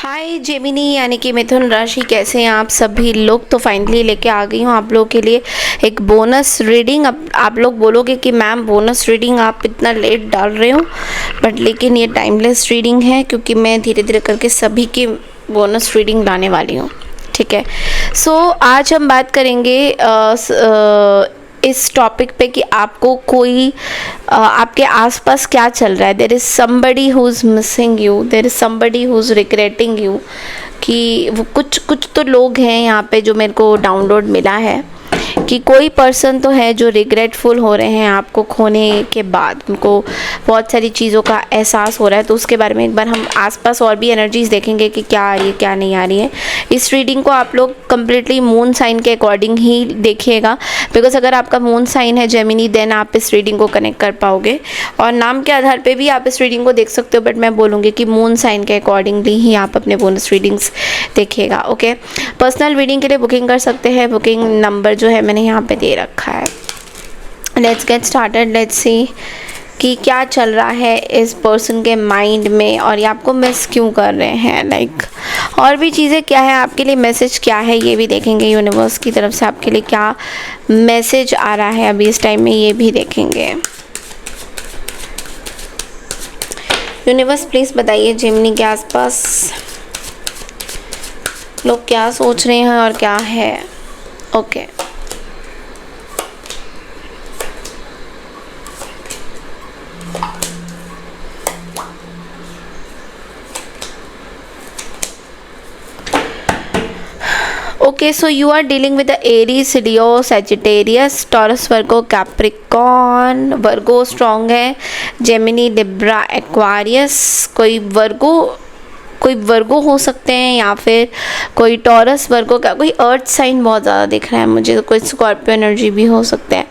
हाय Gemini यानी कि मिथुन राशि, कैसे हैं आप सभी लोग। तो फाइनली लेके आ गई हूँ आप लोगों के लिए एक बोनस रीडिंग। अब आप लोग बोलोगे कि मैम बोनस रीडिंग आप इतना लेट डाल रहे हो, बट लेकिन ये टाइमलेस रीडिंग है क्योंकि मैं धीरे धीरे करके सभी की बोनस रीडिंग लाने वाली हूँ। ठीक है, सो आज हम बात करेंगे इस टॉपिक पे कि आपको कोई आपके आसपास क्या चल रहा है। There is somebody who is missing you, there is somebody who is regretting you. कि वो कुछ तो लोग हैं यहाँ पे जो मेरे को डाउनलोड मिला है कि कोई पर्सन तो है जो रिग्रेटफुल हो रहे हैं आपको खोने के बाद। उनको बहुत सारी चीज़ों का एहसास हो रहा है। तो उसके बारे में एक बार हम आसपास और भी एनर्जीज देखेंगे कि क्या आ रही है क्या नहीं आ रही है। इस रीडिंग को आप लोग कम्प्लीटली मून साइन के अकॉर्डिंग ही देखिएगा, बिकॉज अगर आपका मून साइन है जेमिनी देन आप इस रीडिंग को कनेक्ट कर पाओगे। और नाम के आधार पे भी आप इस रीडिंग को देख सकते हो, बट मैं बोलूँगी कि मून साइन के अकॉर्डिंगली ही आप अपने बोनस रीडिंग्स देखिएगा। ओके, पर्सनल रीडिंग के लिए बुकिंग कर सकते हैं। बुकिंग नंबर जो है मैंने यहाँ पे दे रखा है। Let's get started, let's see कि क्या चल रहा है इस पर्सन के माइंड में और ये आपको मिस क्यों कर रहे हैं। लाइक और भी चीज़ें क्या है आपके लिए, मैसेज क्या है ये भी देखेंगे। यूनिवर्स की तरफ से आपके लिए क्या मैसेज आ रहा है अभी इस टाइम में, ये भी देखेंगे। यूनिवर्स प्लीज़ बताइए जेमिनी के आसपास लोग क्या सोच रहे हैं और क्या है। Okay, okay, so you are dealing with the Aries, Leo, Sagittarius, Taurus, Virgo, Capricorn. Virgo strong है, जेमिनी, लिब्रा, एक्वारियस। कोई वर्गो हो सकते हैं या फिर कोई टॉरस, वर्गो का कोई अर्थ साइन बहुत ज़्यादा दिख रहा है मुझे। तो कोई स्कॉर्पियो एनर्जी भी हो सकता है।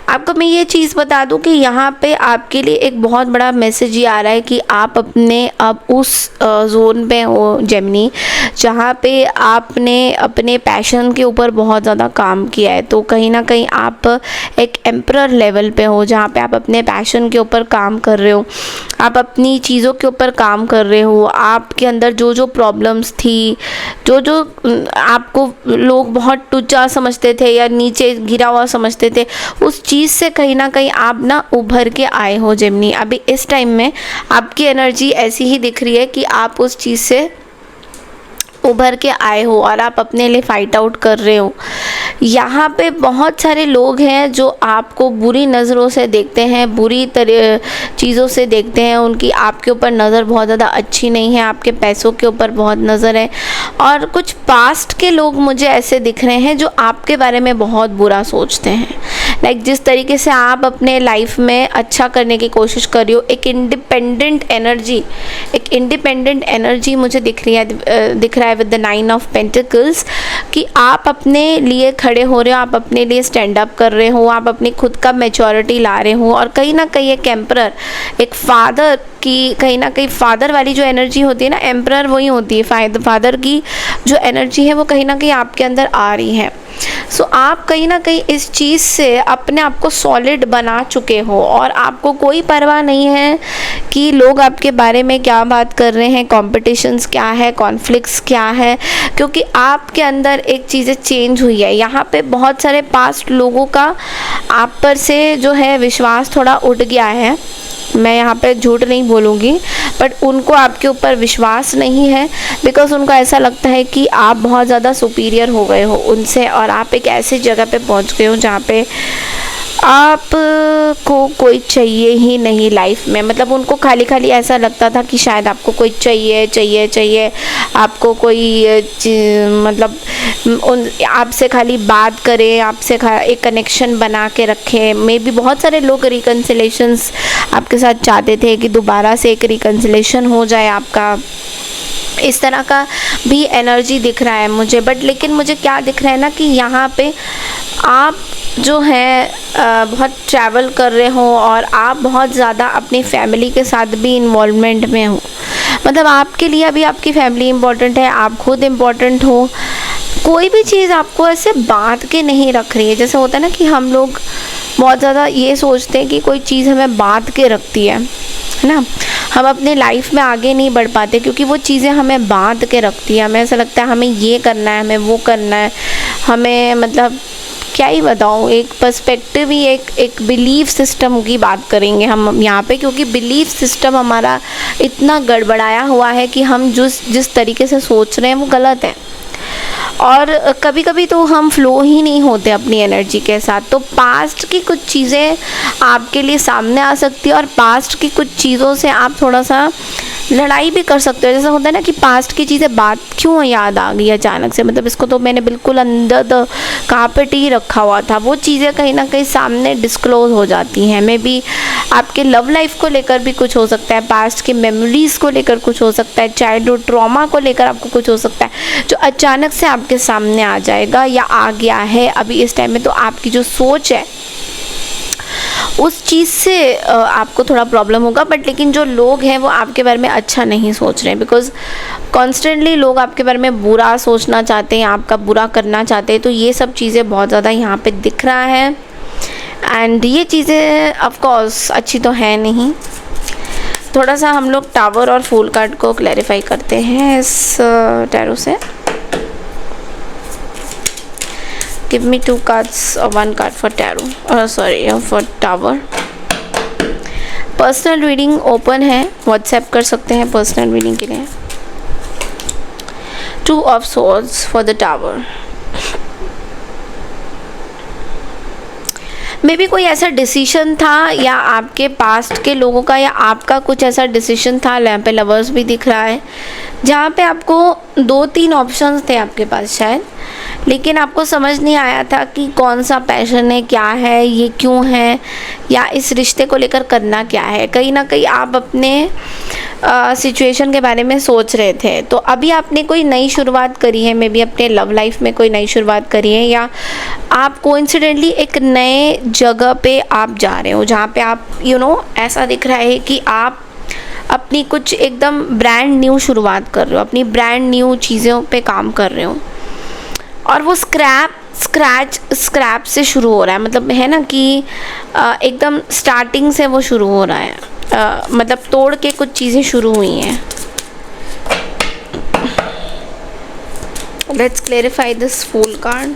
आपको मैं ये चीज़ बता दूं कि यहाँ पे आपके लिए एक बहुत बड़ा मैसेज ये आ रहा है कि आप अब उस जोन पे हो जेमिनी जहाँ पे आपने अपने पैशन के ऊपर बहुत ज़्यादा काम किया है। तो कहीं ना कहीं आप एक एम्परर लेवल पे हो जहाँ पे आप अपने पैशन के ऊपर काम कर रहे हो, आप अपनी चीज़ों के ऊपर काम कर रहे हो। आपके अंदर जो जो प्रॉब्लम्स थी, जो जो आपको लोग बहुत टुच्चा समझते थे या नीचे गिरा हुआ समझते थे, उस चीज़ से कहीं ना कहीं आप ना उभर के आए हो जेमिनी। अभी इस टाइम में आपकी एनर्जी ऐसी ही दिख रही है कि आप उस चीज़ से उभर के आए हो और आप अपने लिए फाइट आउट कर रहे हो। यहाँ पे बहुत सारे लोग हैं जो आपको बुरी नज़रों से देखते हैं, बुरी तरह चीज़ों से देखते हैं। उनकी आपके ऊपर नज़र बहुत ज़्यादा अच्छी नहीं है, आपके पैसों के ऊपर बहुत नज़र है। और कुछ पास्ट के लोग मुझे ऐसे दिख रहे हैं जो आपके बारे में बहुत बुरा सोचते हैं। लाइक जिस तरीके से आप अपने लाइफ में अच्छा करने की कोशिश कर रही हो, एक इंडिपेंडेंट एनर्जी मुझे दिख रहा है विद द 9 ऑफ पेंटिकल्स कि आप अपने लिए खड़े हो रहे हो, आप अपने लिए स्टैंड अप कर रहे हो, आप अपनी खुद का मैच्योरिटी ला रहे हो। और कहीं ना कहीं एक एम्परर, एक फादर की, कहीं ना कहीं फादर वाली जो एनर्जी होती है ना, एम्परर वही होती है। फादर की जो एनर्जी है वो कहीं ना कहीं आपके अंदर आ रही है। सो आप कहीं ना कहीं इस चीज़ से अपने आप को सॉलिड बना चुके हो और आपको कोई परवाह नहीं है कि लोग आपके बारे में क्या बात कर रहे हैं, कॉम्पिटिशन्स क्या है, कॉन्फ्लिक्ट्स क्या है, क्योंकि आपके अंदर एक चीज़ें चेंज हुई है। यहाँ पे बहुत सारे पास्ट लोगों का आप पर से जो है विश्वास थोड़ा उठ गया है। मैं यहाँ पे झूठ नहीं बोलूँगी, बट उनको आपके ऊपर विश्वास नहीं है बिकॉज उनको ऐसा लगता है कि आप बहुत ज़्यादा सुपीरियर हो गए हो उनसे और आप एक ऐसी जगह पे पहुँच गए हो जहाँ पे आपको कोई चाहिए ही नहीं लाइफ में। मतलब उनको खाली ऐसा लगता था कि शायद आपको कोई चाहिए, आपको कोई मतलब आपसे खाली बात करें, आपसे एक कनेक्शन बना के रखें। मे बी बहुत सारे लोग रिकन्सिलेशंस आपके साथ चाहते थे कि दोबारा से एक रिकन्सिलेशन हो जाए आपका। इस तरह का भी एनर्जी दिख रहा है मुझे। बट लेकिन मुझे क्या दिख रहा है ना कि यहाँ पे आप जो है बहुत ट्रैवल कर रहे हो और आप बहुत ज़्यादा अपनी फैमिली के साथ भी इन्वॉल्वमेंट में हो। मतलब आपके लिए अभी आपकी फैमिली इम्पोर्टेंट है, आप खुद इम्पोर्टेंट हो। कोई भी चीज़ आपको ऐसे बांध के नहीं रख रही है। जैसे होता है ना कि हम लोग बहुत ज़्यादा ये सोचते हैं कि कोई चीज़ हमें बांध के रखती है ना, हम अपने लाइफ में आगे नहीं बढ़ पाते क्योंकि वो चीज़ें हमें बांध के रखती है। हमें ऐसा लगता है हमें ये करना है, हमें वो करना है, हमें मतलब क्या ही बताऊँ, एक पर्सपेक्टिव ही एक बिलीफ सिस्टम की बात करेंगे हम यहाँ पे, क्योंकि बिलीफ सिस्टम हमारा इतना गड़बड़ाया हुआ है कि हम जिस तरीके से सोच रहे हैं वो गलत है। और कभी कभी तो हम फ्लो ही नहीं होते अपनी एनर्जी के साथ। तो पास्ट की कुछ चीज़ें आपके लिए सामने आ सकती है और पास्ट की कुछ चीज़ों से आप थोड़ा सा लड़ाई भी कर सकते हो। जैसा होता है ना कि पास्ट की चीज़ें बात क्यों याद आ गई अचानक से, मतलब इसको तो मैंने बिल्कुल अंदर द कारपेट ही रखा हुआ था, वो चीज़ें कहीं ना कहीं सामने डिस्क्लोज हो जाती हैं। मे बी आपके लव लाइफ को लेकर भी कुछ हो सकता है, पास्ट की मेमोरीज़ को लेकर कुछ हो सकता है, चाइल्डहुड ट्रॉमा को लेकर आपको कुछ हो सकता है जो अचानक से आपके सामने आ जाएगा या आ गया है अभी इस टाइम में। तो आपकी जो सोच है उस चीज़ से आपको थोड़ा प्रॉब्लम होगा, बट लेकिन जो लोग हैं वो आपके बारे में अच्छा नहीं सोच रहे हैं, बिकॉज कॉन्स्टेंटली लोग आपके बारे में बुरा सोचना चाहते हैं, आपका बुरा करना चाहते हैं। तो ये सब चीज़ें बहुत ज़्यादा यहाँ पे दिख रहा है एंड ये चीज़ें ऑफ कोर्स अच्छी तो है नहीं। थोड़ा सा हम लोग टावर और फूल कार्ड को क्लैरिफाई करते हैं इस टैरो से। Give me 2 cards or 1 card for tarot, for tower. Personal reading open है, व्हाट्सएप कर सकते हैं पर्सनल रीडिंग के लिए। 2 of swords for the tower. May be कोई ऐसा डिसीजन था या आपके पास्ट के लोगों का या आपका कुछ ऐसा डिसीजन था, यहाँ पे लवर्स भी दिख रहा है, जहाँ पे आपको 2-3 ऑप्शंस थे आपके पास शायद, लेकिन आपको समझ नहीं आया था कि कौन सा पैशन है, क्या है, ये क्यों है, या इस रिश्ते को लेकर करना क्या है। कहीं ना कहीं आप अपने सिचुएशन के बारे में सोच रहे थे। तो अभी आपने कोई नई शुरुआत करी है, मे बी अपने लव लाइफ में कोई नई शुरुआत करी है, या आप कोइंसिडेंटली एक नए जगह पे आप जा रहे हो जहाँ पे आप ऐसा दिख रहा है कि आप अपनी कुछ एकदम ब्रांड न्यू शुरुआत कर रहे हो, अपनी ब्रांड न्यू चीज़ों पे काम कर रहे हो। और वो स्क्रैच से शुरू हो रहा है, मतलब है ना कि एकदम स्टार्टिंग से वो शुरू हो रहा है, मतलब तोड़ के कुछ चीज़ें शुरू हुई हैं। Let's clarify this fool card.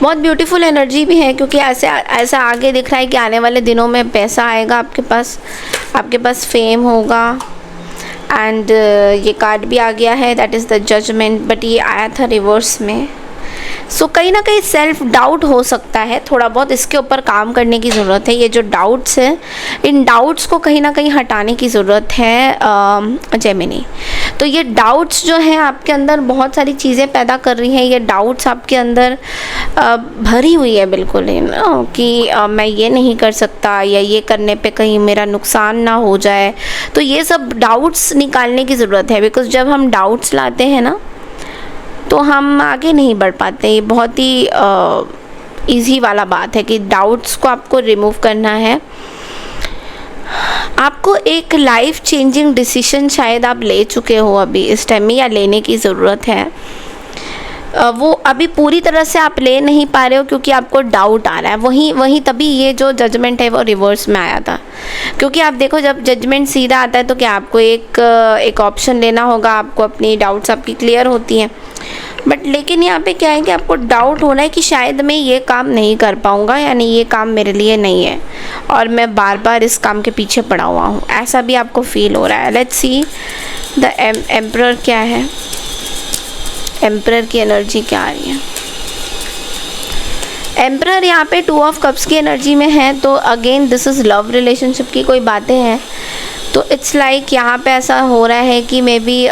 बहुत ब्यूटीफुल एनर्जी भी है, क्योंकि ऐसा आगे दिख रहा है कि आने वाले दिनों में पैसा आएगा आपके पास फेम होगा। एंड ये कार्ड भी आ गया है, that is the judgment, but ये आया था रिवर्स में। सो कहीं ना कहीं सेल्फ डाउट हो सकता है, थोड़ा बहुत इसके ऊपर काम करने की ज़रूरत है। ये जो डाउट्स हैं, इन डाउट्स को कहीं ना कहीं हटाने की ज़रूरत है जेमिनी। तो ये डाउट्स जो हैं आपके अंदर बहुत सारी चीज़ें पैदा कर रही हैं। ये डाउट्स आपके अंदर भरी हुई है बिल्कुल कि मैं ये नहीं कर सकता, या ये करने पे कहीं मेरा नुकसान ना हो जाए। तो ये सब डाउट्स निकालने की ज़रूरत है, बिकॉज़ जब हम डाउट्स लाते हैं ना तो हम आगे नहीं बढ़ पाते। ये बहुत ही इजी वाला बात है कि डाउट्स को आपको रिमूव करना है। आपको एक लाइफ चेंजिंग डिसीजन शायद आप ले चुके हो अभी इस टाइम में, या लेने की ज़रूरत है। वो अभी पूरी तरह से आप ले नहीं पा रहे हो क्योंकि आपको डाउट आ रहा है। वहीं तभी ये जो जजमेंट है वो रिवर्स में आया था, क्योंकि आप देखो जब जजमेंट सीधा आता है तो क्या आपको एक ऑप्शन लेना होगा, आपको अपनी डाउट्स आपकी क्लियर होती हैं। बट लेकिन यहाँ पे क्या है कि आपको डाउट होना है कि शायद मैं ये काम नहीं कर पाऊँगा, यानी ये काम मेरे लिए नहीं है और मैं बार बार इस काम के पीछे पड़ा हुआ हूँ, ऐसा भी आपको फील हो रहा है। लेट्स सी द एम्परर क्या है, एम्परर की एनर्जी क्या आ रही है। एम्परर यहाँ पे 2 ऑफ कप्स की एनर्जी में है, तो again this is love relationship की कोई बातें हैं। तो इट्स लाइक यहाँ पे ऐसा हो रहा है कि maybe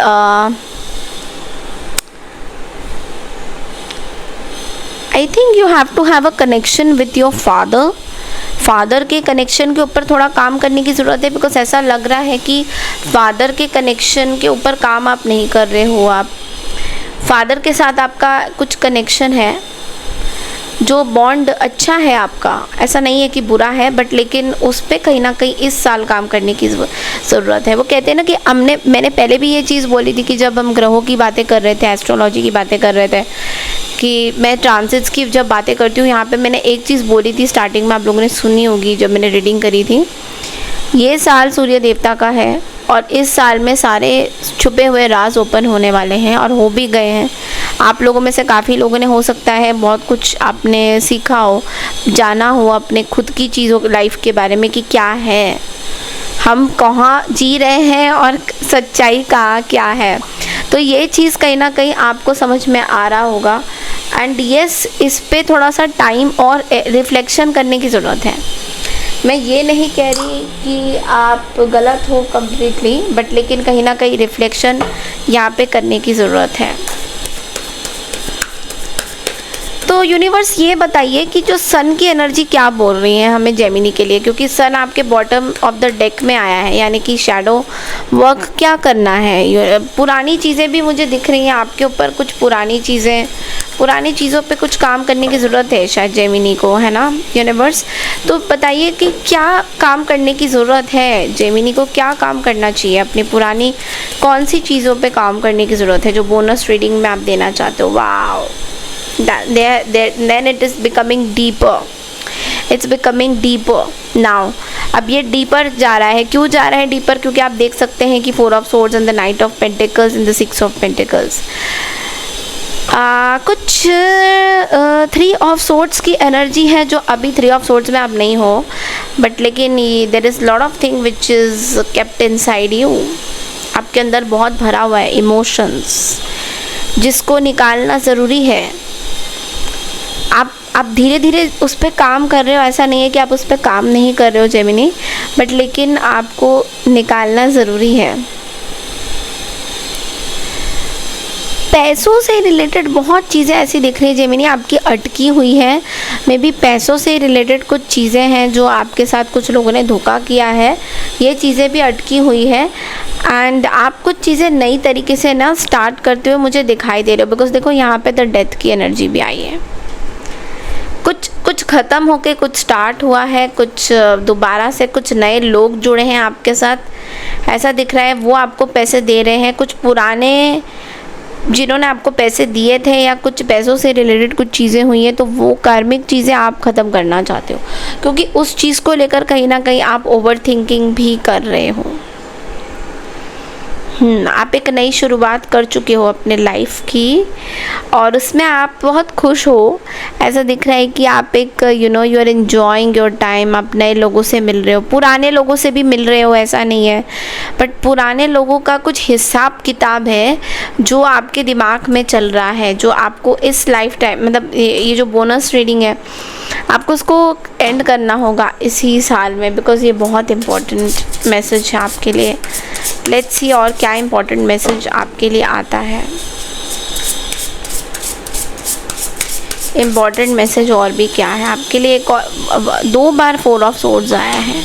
I think you have to have a connection with your father के कनेक्शन के ऊपर थोड़ा काम करने की ज़रूरत है, बिकॉज ऐसा लग रहा है कि फादर के कनेक्शन के ऊपर काम आप नहीं कर रहे हो। आप फादर के साथ आपका कुछ कनेक्शन है, जो बॉन्ड अच्छा है आपका, ऐसा नहीं है कि बुरा है, बट लेकिन उस पर कहीं ना कहीं इस साल काम करने की ज़रूरत है। वो कहते हैं ना कि मैंने पहले भी ये चीज़ बोली थी कि जब हम ग्रहों की बातें कर रहे थे, एस्ट्रोलॉजी की बातें कर रहे थे, कि मैं ट्रांजिट्स की जब बातें करती हूँ, यहाँ पे मैंने एक चीज़ बोली थी स्टार्टिंग में, आप लोगों ने सुनी होगी जब मैंने रीडिंग करी थी। ये साल सूर्य देवता का है और इस साल में सारे छुपे हुए राज ओपन होने वाले हैं और हो भी गए हैं। आप लोगों में से काफ़ी लोगों ने, हो सकता है बहुत कुछ आपने सीखा हो, जाना हो अपने खुद की चीज़ों लाइफ के बारे में कि क्या है, हम कहाँ जी रहे हैं और सच्चाई कहाँ क्या है। तो ये चीज़ कहीं ना कहीं आपको समझ में आ रहा होगा। एंड यस, इस पे थोड़ा सा टाइम और रिफ्लेक्शन करने की ज़रूरत है। मैं ये नहीं कह रही कि आप गलत हो कम्प्लीटली, बट लेकिन कहीं ना कहीं रिफ्लेक्शन यहाँ पे करने की ज़रूरत है। तो यूनिवर्स ये बताइए कि जो सन की एनर्जी क्या बोल रही है हमें जेमिनी के लिए, क्योंकि सन आपके बॉटम ऑफ द डेक में आया है, यानी कि शैडो वर्क क्या करना है। पुरानी चीज़ें भी मुझे दिख रही हैं आपके ऊपर, कुछ पुरानी चीज़ों पे कुछ काम करने की ज़रूरत है शायद जेमिनी को, है ना यूनिवर्स। तो बताइए कि क्या काम करने की ज़रूरत है जेमिनी को, क्या काम करना चाहिए, अपनी पुरानी कौन सी चीज़ों पे काम करने की ज़रूरत है जो बोनस रीडिंग में आप देना चाहते हो। Wow, then it is becoming deeper, it's becoming deeper now। अब ये डीपर जा रहा है। क्यों जा रहा है डीपर? क्योंकि आप देख सकते हैं कि 4 of Swords and the Knight of Pentacles and the 6 of Pentacles। कुछ 3 of Swords की एनर्जी है जो अभी 3 of Swords में आप नहीं हो, बट लेकिन there is lot of thing which is kept inside you। आपके अंदर बहुत भरा हुआ है इमोशंस, जिसको निकालना ज़रूरी है। आप धीरे धीरे उस पर काम कर रहे हो, ऐसा नहीं है कि आप उस पर काम नहीं कर रहे हो जेमिनी, बट लेकिन आपको निकालना ज़रूरी है। पैसों से रिलेटेड बहुत चीज़ें ऐसी दिख रही है जेमिनी आपकी अटकी हुई है। मे बी पैसों से रिलेटेड कुछ चीज़ें हैं जो आपके साथ कुछ लोगों ने धोखा किया है, ये चीज़ें भी अटकी हुई है। एंड आप कुछ चीज़ें नई तरीके से ना स्टार्ट करते हुए मुझे दिखाई दे रहे हो, बिकॉज देखो यहाँ पे तो डेथ की एनर्जी भी आई है। कुछ ख़त्म होके कुछ स्टार्ट हुआ है, कुछ दोबारा से कुछ नए लोग जुड़े हैं आपके साथ, ऐसा दिख रहा है। वो आपको पैसे दे रहे हैं, कुछ पुराने जिन्होंने आपको पैसे दिए थे या कुछ पैसों से रिलेटेड कुछ चीज़ें हुई हैं, तो वो कार्मिक चीज़ें आप ख़त्म करना चाहते हो, क्योंकि उस चीज़ को लेकर कहीं ना कहीं आप ओवर थिंकिंग भी कर रहे हो। आप एक नई शुरुआत कर चुके हो अपने लाइफ की और उसमें आप बहुत खुश हो। ऐसा दिख रहा है कि आप एक you are enjoying your time. आप नए लोगों से मिल रहे हो, पुराने लोगों से भी मिल रहे हो, ऐसा नहीं है, बट पुराने लोगों का कुछ हिसाब किताब है जो आपके दिमाग में चल रहा है, जो आपको इस लाइफ टाइम, मतलब ये जो बोनस रीडिंग है आपको उसको एंड करना होगा इसी साल में, बिकॉज़ ये बहुत इम्पोर्टेंट मैसेज है आपके लिए। लेट्स सी और क्या इम्पोर्टेंट मैसेज आपके लिए आता है। इम्पोर्टेंट मैसेज और भी क्या है आपके लिए। 2 बार 4 ऑफ सोर्ड्स आया है।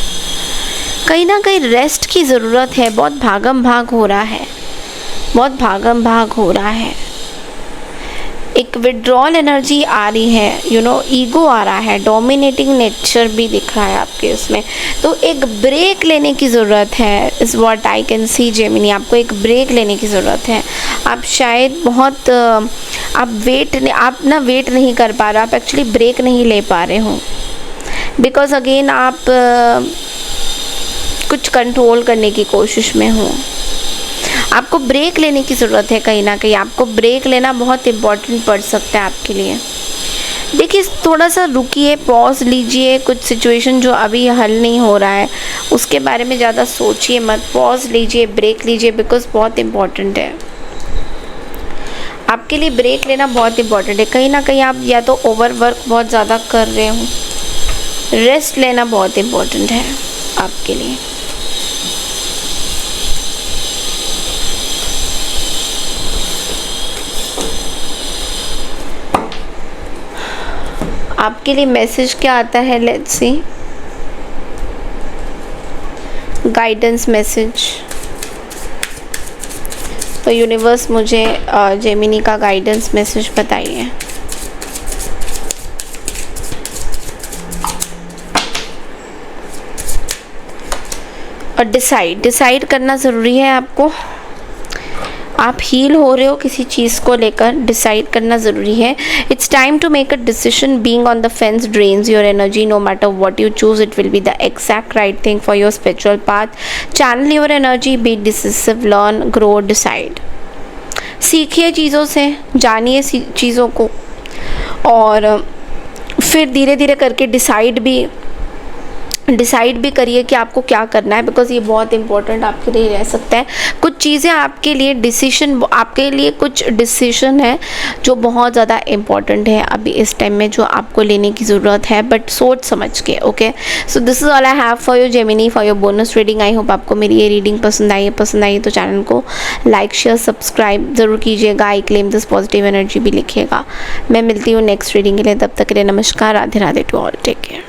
कहीं ना कहीं रेस्ट की ज़रूरत है, बहुत भागम भाग हो रहा है, बहुत भागम भाग हो रहा है। एक विड्रॉल एनर्जी आ रही है, ईगो आ रहा है, डोमिनेटिंग नेचर भी दिख रहा है आपके उसमें। तो एक ब्रेक लेने की ज़रूरत है, is what I can see Gemini. आपको एक ब्रेक लेने की ज़रूरत है। आप शायद बहुत आप वेट नहीं कर पा रहे, आप एक्चुअली ब्रेक नहीं ले पा रहे हो, बिकॉज अगेन आप कुछ कंट्रोल करने की कोशिश में हो। आपको ब्रेक लेने की ज़रूरत है। कहीं ना कहीं आपको ब्रेक लेना बहुत इम्पॉर्टेंट पड़ सकता है आपके लिए। देखिए, थोड़ा सा रुकिए, पॉज लीजिए। कुछ सिचुएशन जो अभी हल नहीं हो रहा है उसके बारे में ज़्यादा सोचिए मत, पॉज लीजिए, ब्रेक लीजिए, बिकॉज बहुत इम्पॉर्टेंट है आपके लिए। ब्रेक लेना बहुत इम्पॉर्टेंट है। कहीं ना कहीं आप या तो ओवर वर्क बहुत ज़्यादा कर रहे हो, रेस्ट लेना बहुत इम्पॉर्टेंट है आपके लिए। आपके लिए मैसेज क्या आता है, लेट्स सी। Guidance message. तो यूनिवर्स मुझे जेमिनी का गाइडेंस मैसेज बताइए। और डिसाइड करना ज़रूरी है आपको। आप हील हो रहे हो किसी चीज़ को लेकर, डिसाइड करना ज़रूरी है. It's time to make a decision. Being on the fence drains your energy. No matter what you choose, it will be the exact right thing for your spiritual path. Channel your energy, be decisive, learn, grow, decide. सीखिए चीज़ों से, जानिए चीज़ों को, और फिर धीरे धीरे करके डिसाइड भी करिए कि आपको क्या करना है, बिकॉज़ ये बहुत इंपॉर्टेंट आपके लिए रह सकता है. कुछ चीज़ें आपके लिए कुछ डिसीजन है जो बहुत ज़्यादा इम्पॉर्टेंट है अभी इस टाइम में, जो आपको लेने की ज़रूरत है, बट सोच समझ के. Okay, so this is all I have for your Gemini, for your bonus reading. I hope आपको मेरी ये रीडिंग पसंद आई तो चैनल को लाइक शेयर सब्सक्राइब ज़रूर कीजिएगा. I claim this positive energy भी लिखिएगा. मैं मिलती हूँ नेक्स्ट रीडिंग के लिए. तब तक के लिए नमस्कार, Radhe Radhe to all. Take care.